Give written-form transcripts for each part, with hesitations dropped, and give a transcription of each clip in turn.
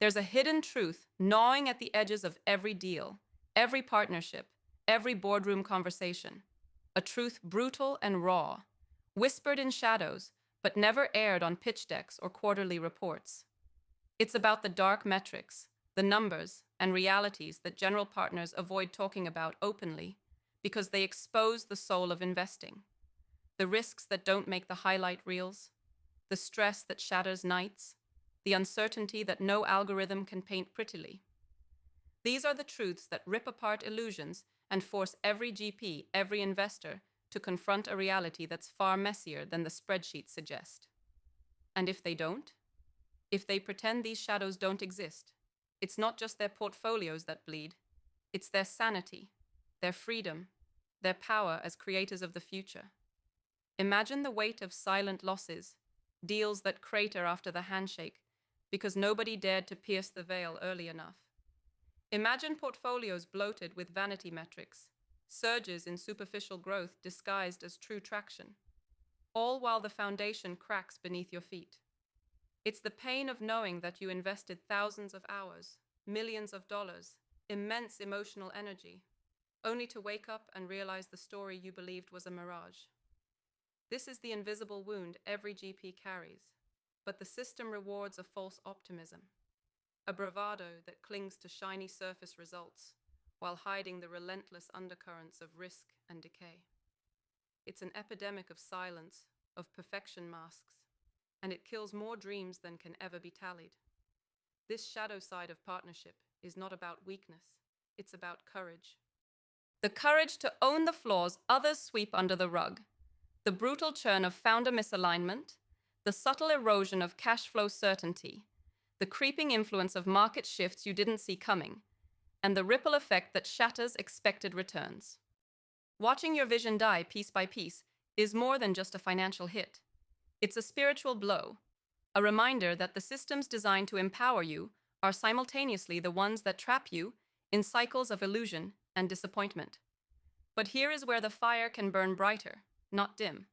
There's a hidden truth gnawing at the edges of every deal, every partnership, every boardroom conversation. A truth brutal and raw, whispered in shadows, but never aired on pitch decks or quarterly reports. It's about the dark metrics, the numbers, and realities that general partners avoid talking about openly because they expose the soul of investing. The risks that don't make the highlight reels, the stress that shatters nights, the uncertainty that no algorithm can paint prettily. These are the truths that rip apart illusions and force every GP, every investor, to confront a reality that's far messier than the spreadsheets suggest. And if they don't, if they pretend these shadows don't exist, it's not just their portfolios that bleed, it's their sanity, their freedom, their power as creators of the future. Imagine the weight of silent losses, deals that crater after the handshake because nobody dared to pierce the veil early enough. Imagine portfolios bloated with vanity metrics, surges in superficial growth disguised as true traction, all while the foundation cracks beneath your feet. It's the pain of knowing that you invested thousands of hours, millions of dollars, immense emotional energy, only to wake up and realize the story you believed was a mirage. This is the invisible wound every GP carries, but the system rewards a false optimism, a bravado that clings to shiny surface results while hiding the relentless undercurrents of risk and decay. It's an epidemic of silence, of perfection masks, and it kills more dreams than can ever be tallied. This shadow side of partnership is not about weakness, it's about courage. The courage to own the flaws others sweep under the rug, the brutal churn of founder misalignment, the subtle erosion of cash flow certainty, the creeping influence of market shifts you didn't see coming, and the ripple effect that shatters expected returns. Watching your vision die piece by piece is more than just a financial hit. It's a spiritual blow, a reminder that the systems designed to empower you are simultaneously the ones that trap you in cycles of illusion and disappointment. But here is where the fire can burn brighter, not dim.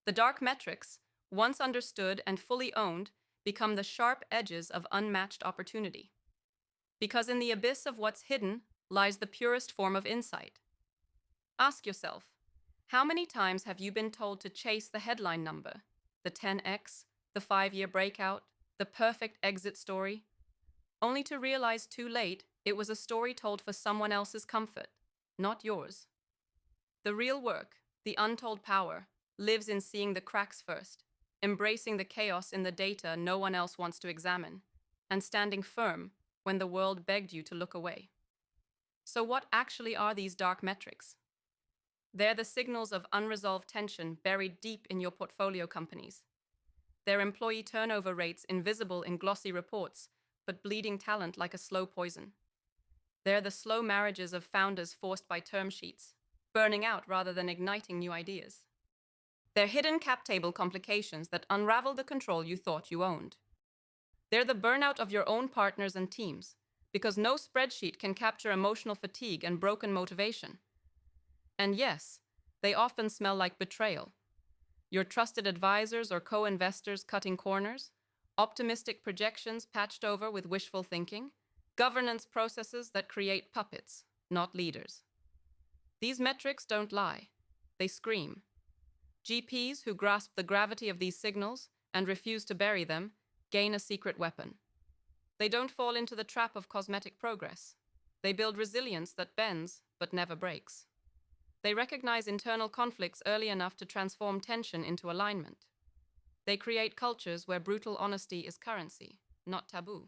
The dark metrics, once understood and fully owned, become the sharp edges of unmatched opportunity. Because in the abyss of what's hidden lies the purest form of insight. Ask yourself, how many times have you been told to chase the headline number, the 10x, the 5-year breakout, the perfect exit story, only to realize too late it was a story told for someone else's comfort, not yours? The real work, the untold power, lives in seeing the cracks first, embracing the chaos in the data no one else wants to examine, and standing firm when the world begged you to look away. So what actually are these dark metrics? They're the signals of unresolved tension buried deep in your portfolio companies. They're employee turnover rates invisible in glossy reports, but bleeding talent like a slow poison. They're the slow marriages of founders forced by term sheets, burning out rather than igniting new ideas. They're hidden cap table complications that unravel the control you thought you owned. They're the burnout of your own partners and teams, because no spreadsheet can capture emotional fatigue and broken motivation. And yes, they often smell like betrayal. Your trusted advisors or co-investors cutting corners, optimistic projections patched over with wishful thinking, governance processes that create puppets, not leaders. These metrics don't lie. They scream. GPs who grasp the gravity of these signals and refuse to bury them gain a secret weapon. They don't fall into the trap of cosmetic progress. They build resilience that bends but never breaks. They recognize internal conflicts early enough to transform tension into alignment. They create cultures where brutal honesty is currency, not taboo.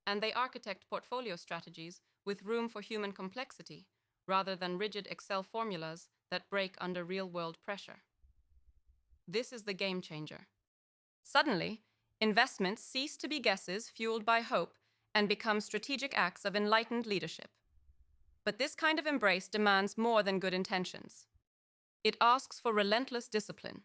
And they architect portfolio strategies with room for human complexity, rather than rigid Excel formulas that break under real-world pressure. This is the game changer. Suddenly, investments cease to be guesses fueled by hope and become strategic acts of enlightened leadership. But this kind of embrace demands more than good intentions. It asks for relentless discipline.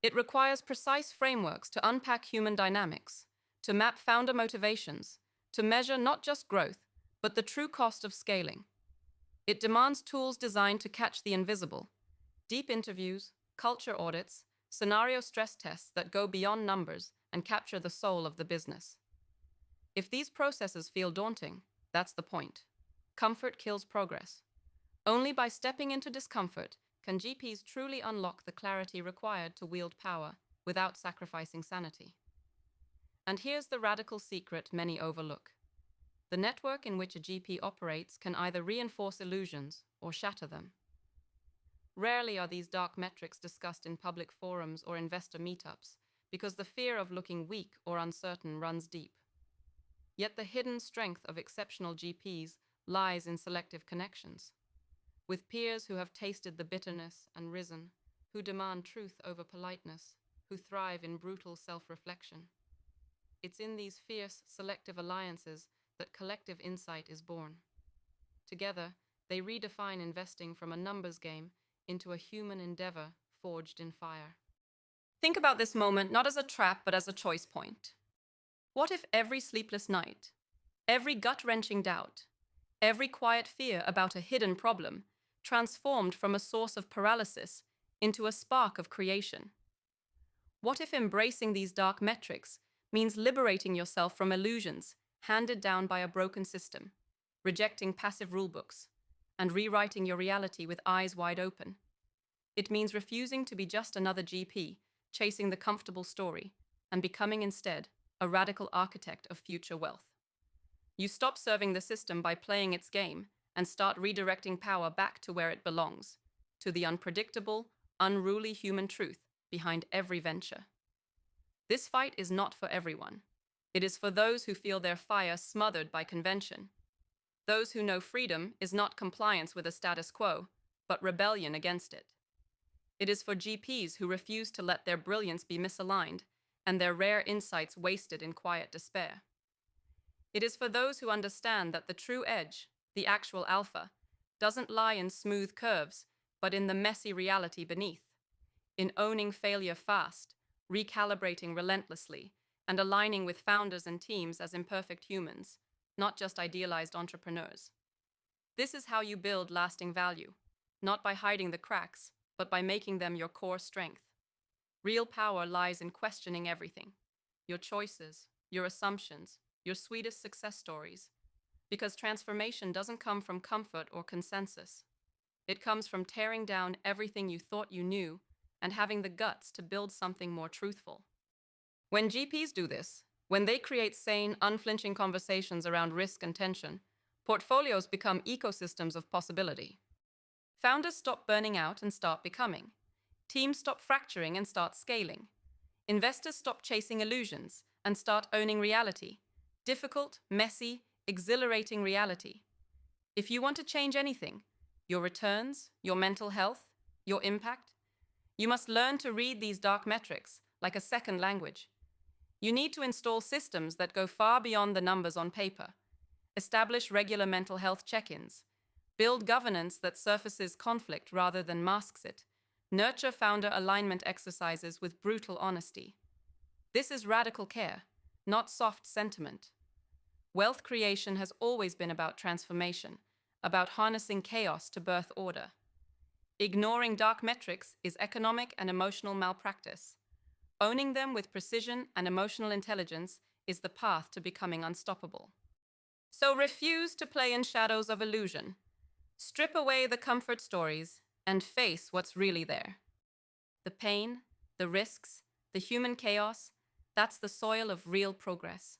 It requires precise frameworks to unpack human dynamics, to map founder motivations, to measure not just growth, but the true cost of scaling. It demands tools designed to catch the invisible, deep interviews, culture audits, scenario stress tests that go beyond numbers and capture the soul of the business. If these processes feel daunting, that's the point. Comfort kills progress. Only by stepping into discomfort can GPs truly unlock the clarity required to wield power without sacrificing sanity. And here's the radical secret many overlook. The network in which a GP operates can either reinforce illusions or shatter them. Rarely are these dark metrics discussed in public forums or investor meetups because the fear of looking weak or uncertain runs deep. Yet the hidden strength of exceptional GPs lies in selective connections. With peers who have tasted the bitterness and risen, who demand truth over politeness, who thrive in brutal self-reflection. It's in these fierce, selective alliances that collective insight is born. Together, they redefine investing from a numbers game into a human endeavor forged in fire. Think about this moment not as a trap but as a choice point. What if every sleepless night, every gut-wrenching doubt, every quiet fear about a hidden problem transformed from a source of paralysis into a spark of creation? What if embracing these dark metrics means liberating yourself from illusions handed down by a broken system, rejecting passive rulebooks, and rewriting your reality with eyes wide open? It means refusing to be just another GP, chasing the comfortable story, and becoming instead a radical architect of future wealth. You stop serving the system by playing its game and start redirecting power back to where it belongs, to the unpredictable, unruly human truth behind every venture. This fight is not for everyone. It is for those who feel their fire smothered by convention. Those who know freedom is not compliance with a status quo, but rebellion against it. It is for GPs who refuse to let their brilliance be misaligned and their rare insights wasted in quiet despair. It is for those who understand that the true edge, the actual alpha, doesn't lie in smooth curves, but in the messy reality beneath, in owning failure fast, recalibrating relentlessly, and aligning with founders and teams as imperfect humans, not just idealized entrepreneurs. This is how you build lasting value, not by hiding the cracks, but by making them your core strength. Real power lies in questioning everything, your choices, your assumptions, your sweetest success stories, because transformation doesn't come from comfort or consensus. It comes from tearing down everything you thought you knew and having the guts to build something more truthful. When GPs do this, when they create sane, unflinching conversations around risk and tension, portfolios become ecosystems of possibility. Founders stop burning out and start becoming. Teams stop fracturing and start scaling. Investors stop chasing illusions and start owning reality. Difficult, messy, exhilarating reality. If you want to change anything, your returns, your mental health, your impact, you must learn to read these dark metrics like a second language. You need to install systems that go far beyond the numbers on paper. Establish regular mental health check-ins. Build governance that surfaces conflict rather than masks it. Nurture founder alignment exercises with brutal honesty. This is radical care, not soft sentiment. Wealth creation has always been about transformation, about harnessing chaos to birth order. Ignoring dark metrics is economic and emotional malpractice. Owning them with precision and emotional intelligence is the path to becoming unstoppable. So refuse to play in shadows of illusion. Strip away the comfort stories and face what's really there. The pain, the risks, the human chaos, that's the soil of real progress.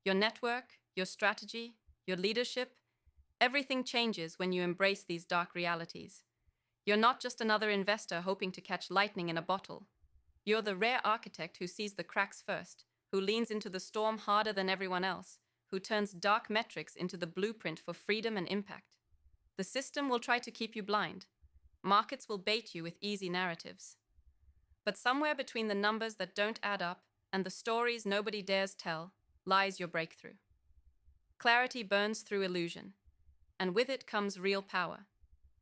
Your network, your strategy, your leadership, everything changes when you embrace these dark realities. You're not just another investor hoping to catch lightning in a bottle. You're the rare architect who sees the cracks first, who leans into the storm harder than everyone else, who turns dark metrics into the blueprint for freedom and impact. The system will try to keep you blind. Markets will bait you with easy narratives. But somewhere between the numbers that don't add up and the stories nobody dares tell lies your breakthrough. Clarity burns through illusion, and with it comes real power.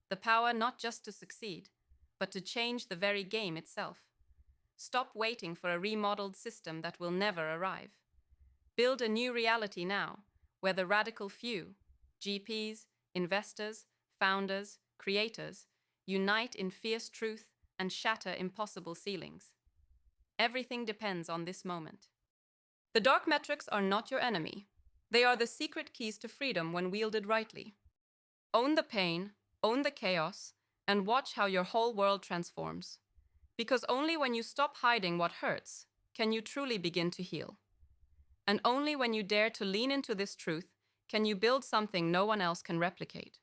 The power not just to succeed, but to change the very game itself. Stop waiting for a remodeled system that will never arrive. Build a new reality now, where the radical few, GPs, investors, founders, creators, unite in fierce truth and shatter impossible ceilings. Everything depends on this moment. The dark metrics are not your enemy. They are the secret keys to freedom when wielded rightly. Own the pain, own the chaos, and watch how your whole world transforms. Because only when you stop hiding what hurts can you truly begin to heal. And only when you dare to lean into this truth can you build something no one else can replicate.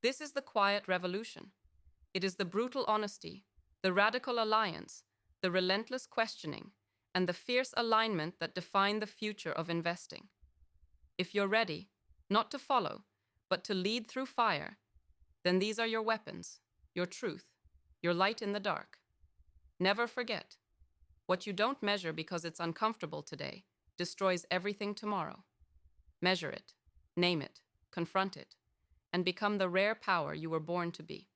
This is the quiet revolution. It is the brutal honesty, the radical alliance, the relentless questioning, and the fierce alignment that define the future of investing. If you're ready, not to follow, but to lead through fire, then these are your weapons, your truth, your light in the dark. Never forget, what you don't measure because it's uncomfortable today destroys everything tomorrow. Measure it, name it, confront it, and become the rare power you were born to be.